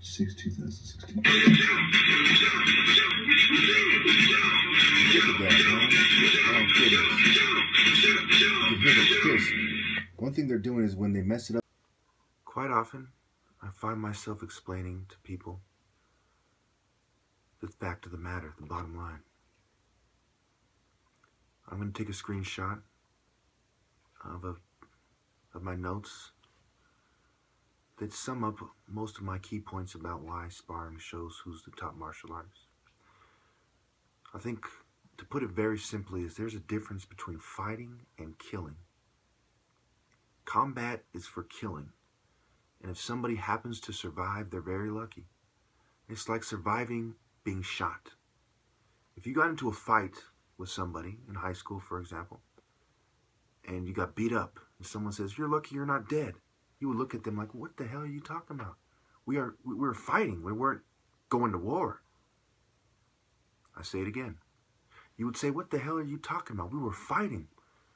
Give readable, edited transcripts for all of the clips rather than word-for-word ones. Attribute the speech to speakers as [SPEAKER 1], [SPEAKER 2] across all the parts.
[SPEAKER 1] 6, 2016.
[SPEAKER 2] Look at that, man. Oh, goodness. You can hear the crisp. One thing they're doing is when they mess it up. Quite often, I find myself explaining to people the fact of the matter, the bottom line. I'm going to take a screenshot of my notes that sum up most of my key points about why sparring shows who's the top martial artist. I think, to put it very simply, is there's a difference between fighting and killing. Combat is for killing, and if somebody happens to survive, they're very lucky. It's like surviving being shot. If you got into a fight with somebody in high school, for example, and you got beat up, and someone says, "You're lucky you're not dead," you would look at them like, "What the hell are you talking about? We were fighting. We weren't going to war." I say it again. You would say, "What the hell are you talking about? We were fighting.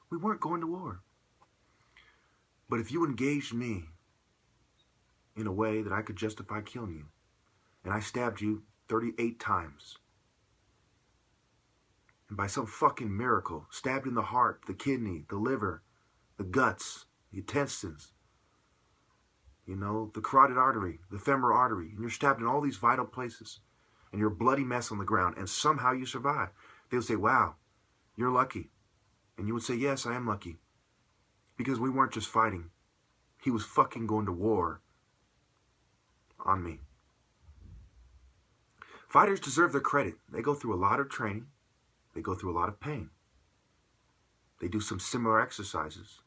[SPEAKER 2] We weren't going to war." But if you engaged me in a way that I could justify killing you, and I stabbed you 38 times, and by some fucking miracle, stabbed in the heart, the kidney, the liver, the guts, the intestines, you know, the carotid artery, the femoral artery, and you're stabbed in all these vital places, and you're a bloody mess on the ground, and somehow you survive, they'll say, "Wow, you're lucky." And you would say, "Yes, I am lucky. Because we weren't just fighting. He was fucking going to war on me." Fighters deserve their credit. They go through a lot of training. They go through a lot of pain. They do some similar exercises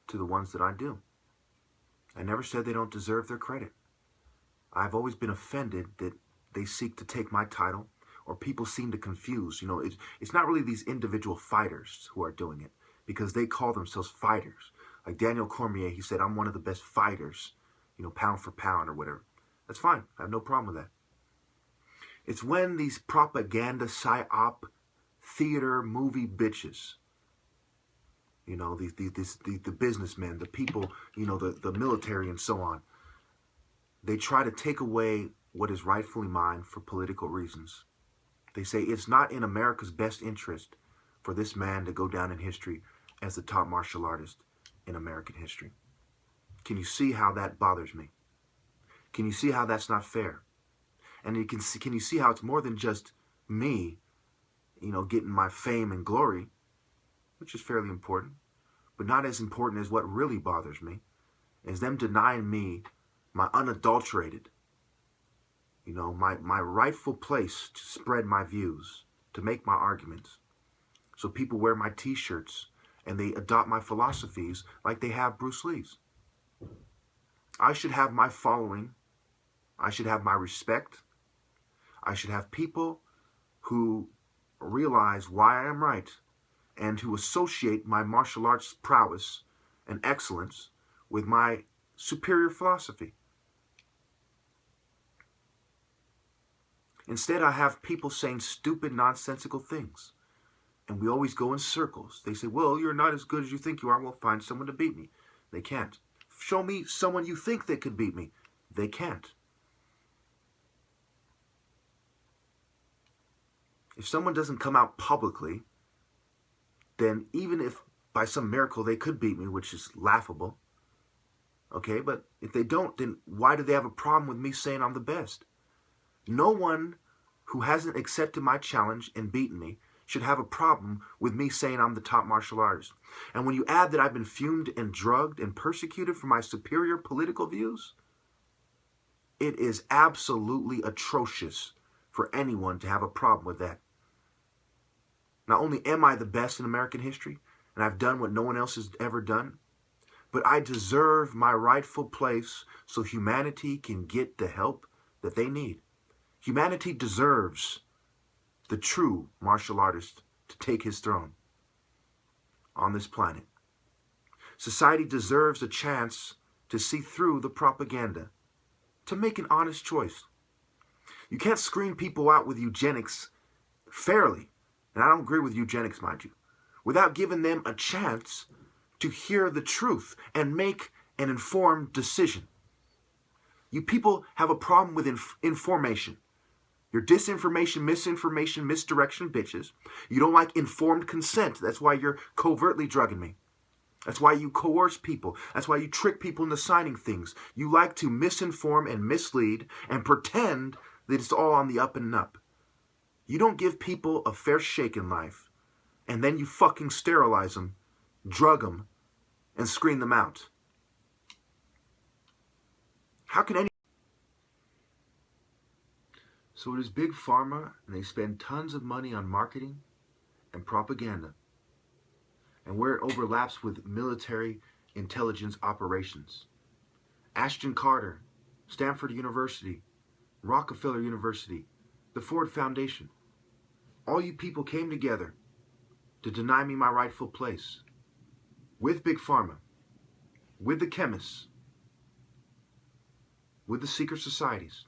[SPEAKER 2] to the ones that I do. I never said they don't deserve their credit. I've always been offended that they seek to take my title, or people seem to confuse. You know, it's not really these individual fighters who are doing it, because they call themselves fighters. Like Daniel Cormier, he said, "I'm one of the best fighters, you know, pound for pound," or whatever. That's fine. I have no problem with that. It's when these propaganda, psyop, theater, movie bitches, you know, the businessmen, the people, you know, the military and so on, they try to take away what is rightfully mine for political reasons. They say it's not in America's best interest for this man to go down in history as the top martial artist in American history. Can you see how that bothers me? Can you see how that's not fair? And can you see how it's more than just me, you know, getting my fame and glory, which is fairly important, but not as important as what really bothers me, is them denying me my unadulterated, you know, my rightful place to spread my views, to make my arguments. So people wear my t-shirts and they adopt my philosophies like they have Bruce Lee's. I should have my following. I should have my respect. I should have people who realize why I am right and who associate my martial arts prowess and excellence with my superior philosophy. Instead, I have people saying stupid, nonsensical things. And we always go in circles. They say, "Well, you're not as good as you think you are. Well, find someone to beat me." They can't. Show me someone you think that could beat me. They can't. If someone doesn't come out publicly, then even if by some miracle they could beat me, which is laughable, okay, but if they don't, then why do they have a problem with me saying I'm the best? No one who hasn't accepted my challenge and beaten me should have a problem with me saying I'm the top martial artist. And when you add that I've been fumed and drugged and persecuted for my superior political views, it is absolutely atrocious for anyone to have a problem with that. Not only am I the best in American history, and I've done what no one else has ever done, but I deserve my rightful place so humanity can get the help that they need. Humanity deserves the true martial artist to take his throne on this planet. Society deserves a chance to see through the propaganda, to make an honest choice. You can't screen people out with eugenics fairly, and I don't agree with eugenics, mind you, without giving them a chance to hear the truth and make an informed decision. You people have a problem with information. You're disinformation, misinformation, misdirection bitches. You don't like informed consent. That's why you're covertly drugging me. That's why you coerce people. That's why you trick people into signing things. You like to misinform and mislead and pretend that it's all on the up and up. You don't give people a fair shake in life, and then you fucking sterilize them, drug them, and screen them out. How can any... So it is big pharma, and they spend tons of money on marketing and propaganda, and where it overlaps with military intelligence operations. Ashton Carter, Stanford University, Rockefeller University, the Ford Foundation. All you people came together to deny me my rightful place. With Big Pharma, with the chemists, with the secret societies.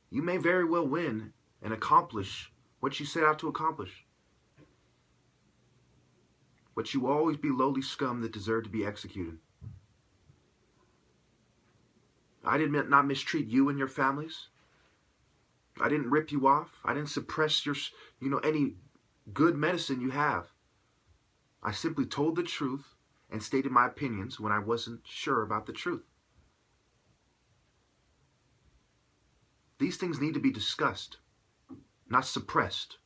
[SPEAKER 2] You may very well win and accomplish what you set out to accomplish. But you will always be lowly scum that deserve to be executed. I did not mistreat you and your families. I didn't rip you off. I didn't suppress your, any good medicine you have. I simply told the truth and stated my opinions when I wasn't sure about the truth. These things need to be discussed, not suppressed.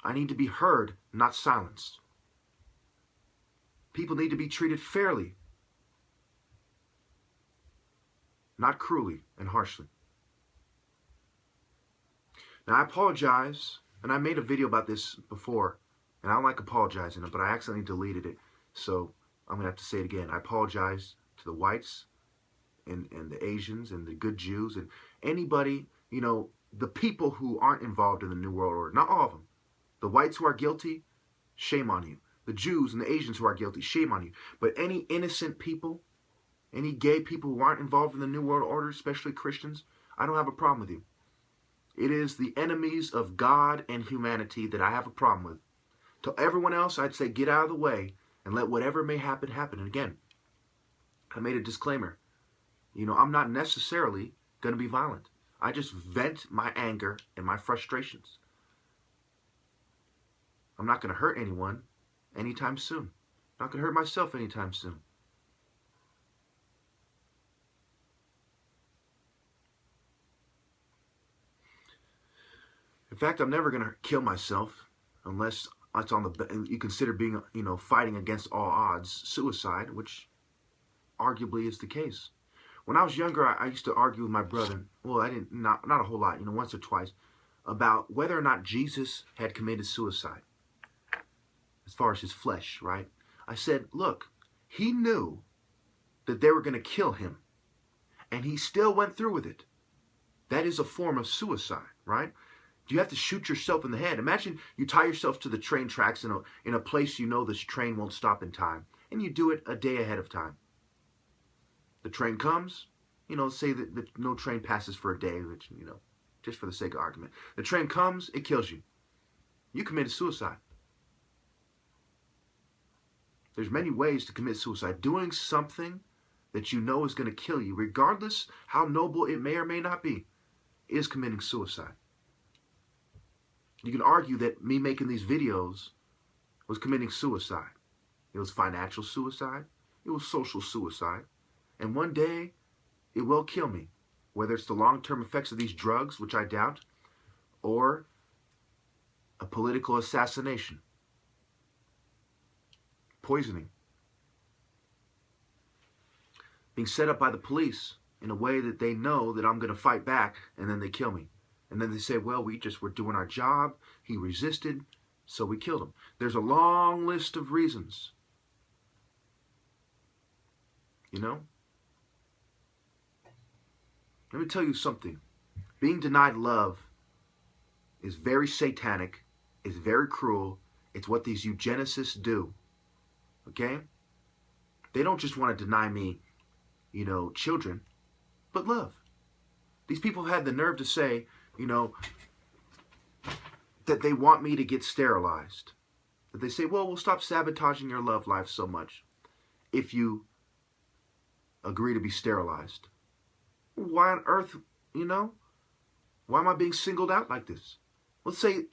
[SPEAKER 2] I need to be heard, not silenced. People need to be treated fairly, not cruelly and harshly. Now, I apologize, and I made a video about this before, and I don't like apologizing, but I accidentally deleted it, so I'm going to have to say it again. I apologize to the whites and the Asians and the good Jews and anybody, the people who aren't involved in the New World Order. Not all of them. The whites who are guilty, shame on you. The Jews and the Asians who are guilty, shame on you. But any innocent people, any gay people who aren't involved in the New World Order, especially Christians, I don't have a problem with you. It is the enemies of God and humanity that I have a problem with. To everyone else, I'd say get out of the way and let whatever may happen, happen. And again, I made a disclaimer. I'm not necessarily going to be violent. I just vent my anger and my frustrations. I'm not going to hurt anyone anytime soon. Not going to hurt myself anytime soon. In fact, I'm never going to kill myself unless it's on you consider being, fighting against all odds, suicide, which arguably is the case. When I was younger, I used to argue with my brother. Well, not a whole lot, once or twice, about whether or not Jesus had committed suicide. As far as his flesh, right? I said, look, he knew that they were going to kill him, and he still went through with it. That is a form of suicide, right? You have to shoot yourself in the head. Imagine you tie yourself to the train tracks in a place this train won't stop in time, and you do it a day ahead of time. The train comes, say that no train passes for a day, which, just for the sake of argument. The train comes, it kills you. You committed suicide. There's many ways to commit suicide. Doing something that you know is going to kill you, regardless how noble it may or may not be, is committing suicide. You can argue that me making these videos was committing suicide. It was financial suicide. It was social suicide. And one day, it will kill me. Whether it's the long-term effects of these drugs, which I doubt, or a political assassination. Poisoning. Being set up by the police in a way that they know that I'm going to fight back, and then they kill me. And then they say, well, we just were doing our job. He resisted, so we killed him. There's a long list of reasons. Let me tell you something. Being denied love is very satanic. It's very cruel. It's what these eugenicists do. Okay? They don't just want to deny me, children, but love. These people have had the nerve to say, that they want me to get sterilized. That they say, well, we'll stop sabotaging your love life so much if you agree to be sterilized. Why on earth, why am I being singled out like this? Let's say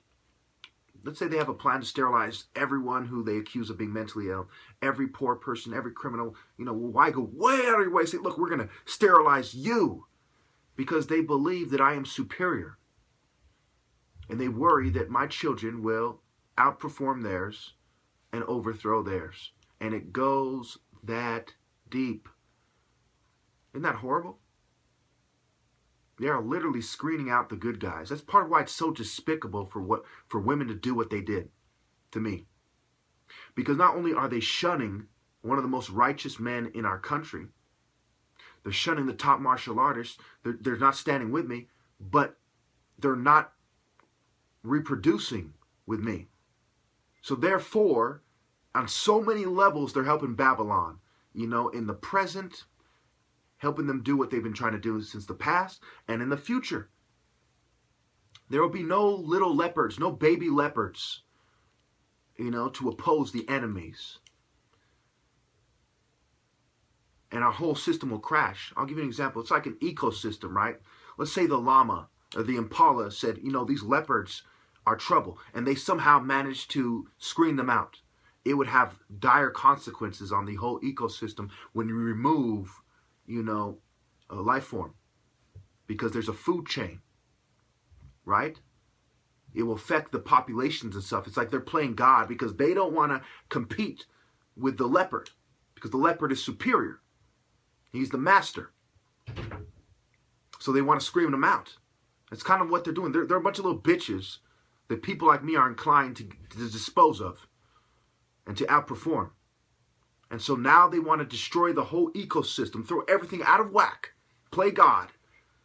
[SPEAKER 2] they have a plan to sterilize everyone who they accuse of being mentally ill, every poor person, every criminal. Why go way out of your way and say, look, we're going to sterilize you? Because they believe that I am superior. And they worry that my children will outperform theirs and overthrow theirs. And it goes that deep. Isn't that horrible? They are literally screening out the good guys. That's part of why it's so despicable for women to do what they did to me. Because not only are they shunning one of the most righteous men in our country, they're shunning the top martial artists, they're not standing with me, but they're not reproducing with me. So therefore, on so many levels, they're helping Babylon, in the present, helping them do what they've been trying to do since the past, and in the future. There will be no little leopards, no baby leopards, to oppose the enemies. And our whole system will crash. I'll give you an example. It's like an ecosystem, right? Let's say the llama or the impala said, these leopards are trouble, and they somehow managed to screen them out. It would have dire consequences on the whole ecosystem when you remove a life form, because there's a food chain, right? It will affect the populations and stuff. It's like they're playing God because they don't want to compete with the leopard because the leopard is superior. He's the master. So they want to scream him out. That's kind of what they're doing. They're a bunch of little bitches that people like me are inclined to dispose of and to outperform. And so now they want to destroy the whole ecosystem, throw everything out of whack, play God,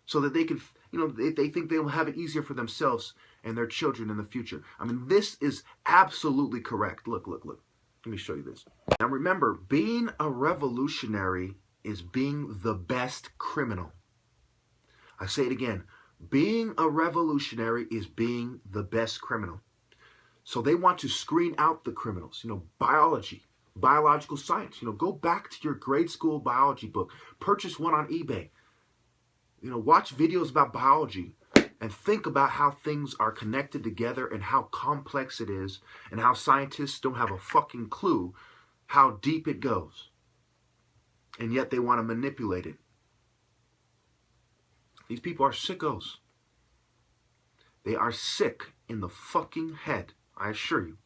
[SPEAKER 2] so that they can, they think they will have it easier for themselves and their children in the future. I mean, this is absolutely correct. Look. Let me show you this. Now remember, being a revolutionary is being the best criminal. I say it again. Being a revolutionary is being the best criminal. So they want to screen out the criminals. Biology. Biological science. Go back to your grade school biology book. Purchase one on eBay. Watch videos about biology and think about how things are connected together and how complex it is and how scientists don't have a fucking clue how deep it goes. And yet they want to manipulate it. These people are sickos. They are sick in the fucking head, I assure you.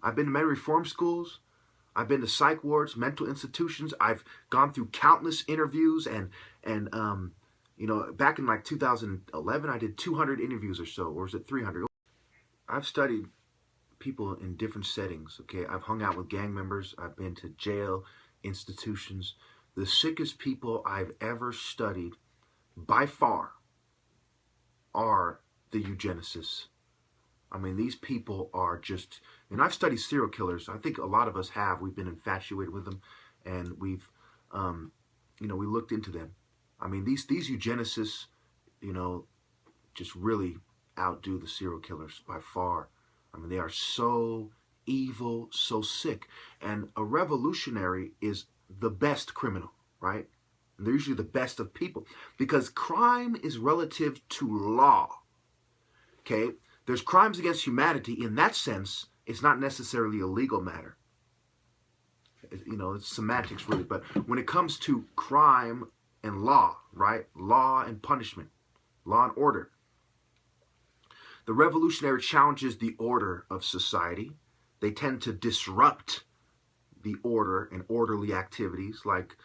[SPEAKER 2] I've been to many reform schools. I've been to psych wards, mental institutions. I've gone through countless interviews and back in like 2011, I did 200 interviews or so, or was it 300? I've studied people in different settings, okay? I've hung out with gang members. I've been to jail, institutions. The sickest people I've ever studied, by far, are the eugenicists. I mean, these people are just, and I've studied serial killers. I think a lot of us have. We've been infatuated with them, and we've, we looked into them. I mean, these eugenicists, just really outdo the serial killers by far. I mean, they are so evil, so sick. And a revolutionary is the best criminal, right? And they're usually the best of people because crime is relative to law, okay? There's crimes against humanity. In that sense, it's not necessarily a legal matter. It's semantics, really. But when it comes to crime and law, right? Law and punishment, law and order. The revolutionary challenges the order of society. They tend to disrupt the order and orderly activities like,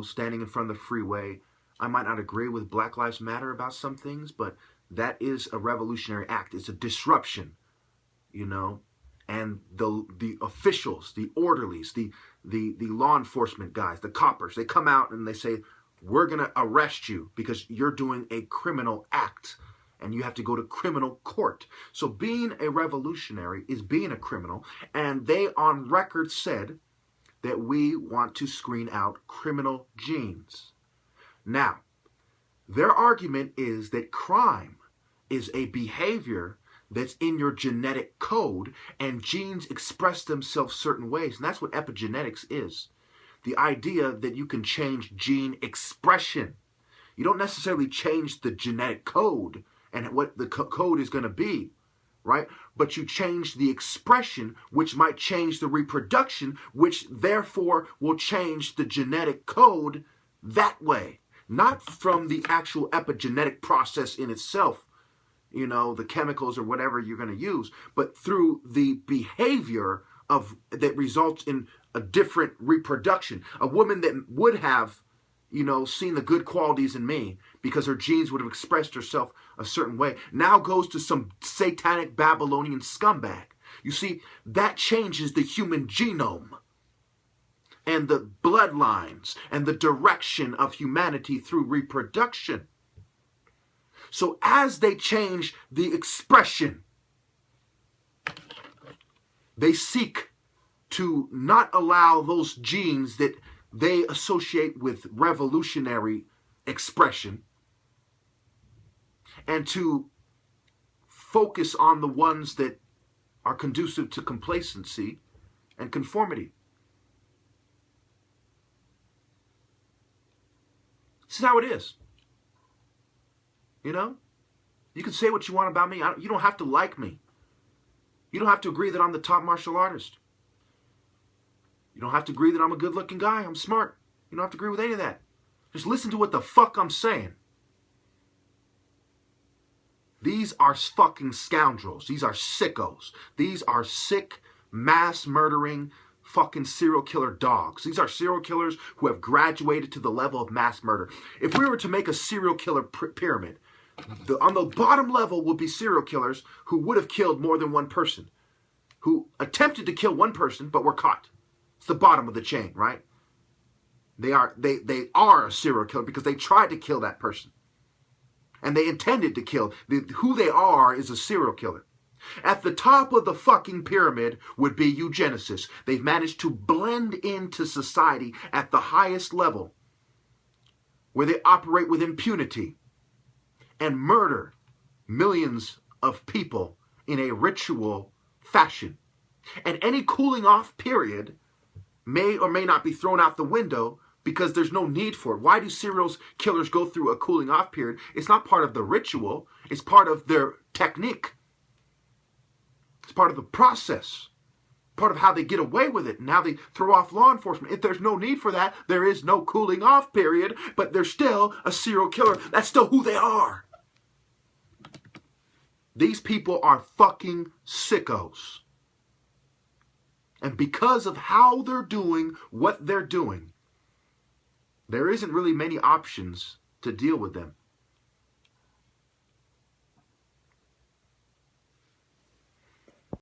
[SPEAKER 2] standing in front of the freeway. I might not agree with Black Lives Matter about some things, but that is a revolutionary act. It's a disruption, and the officials, the orderlies, the law enforcement guys, the coppers, they come out and they say, we're going to arrest you because you're doing a criminal act and you have to go to criminal court. So being a revolutionary is being a criminal, and they on record said that we want to screen out criminal genes. Now, their argument is that crime is a behavior that's in your genetic code, and genes express themselves certain ways, and that's what epigenetics is. the idea that you can change gene expression. You don't necessarily change the genetic code and what the code is going to be, right? But you change the expression, which might change the reproduction, which therefore will change the genetic code that way. Not from the actual epigenetic process in itself, you know, the chemicals or whatever you're going to use, but through the behavior of that results in a different reproduction. A woman that would have, you know, seen the good qualities in me because her genes would have expressed herself a certain way, now goes to some satanic Babylonian scumbag. You see, that changes the human genome and the bloodlines and the direction of humanity through reproduction. So as they change the expression, they seek to not allow those genes that they associate with revolutionary expression and to focus on the ones that are conducive to complacency and conformity. This is how it is. You know? You can say what you want about me. You don't have to like me. You don't have to agree that I'm the top martial artist. You don't have to agree that I'm a good-looking guy. I'm smart. You don't have to agree with any of that. Just listen to what the fuck I'm saying. These are fucking scoundrels. These are sickos. These are sick, mass-murdering, fucking serial killer dogs. These are serial killers who have graduated to the level of mass murder. If we were to make a serial killer pyramid, on the bottom level would be serial killers who would have killed more than one person, who attempted to kill one person but were caught. It's the bottom of the chain, right? They are a serial killer because they tried to kill that person. And they intended to kill. Who they are is a serial killer. At the top of the fucking pyramid would be eugenicists. They've managed to blend into society at the highest level, where they operate with impunity and murder millions of people in a ritual fashion. And any cooling off period may or may not be thrown out the window because there's no need for it. Why do serial killers go through a cooling off period? It's not part of the ritual. It's part of their technique. It's part of the process. Part of how they get away with it and how they throw off law enforcement. If there's no need for that, there is no cooling off period, but they're still a serial killer. That's still who they are. These people are fucking sickos. And because of how they're doing what they're doing, there isn't really many options to deal with them.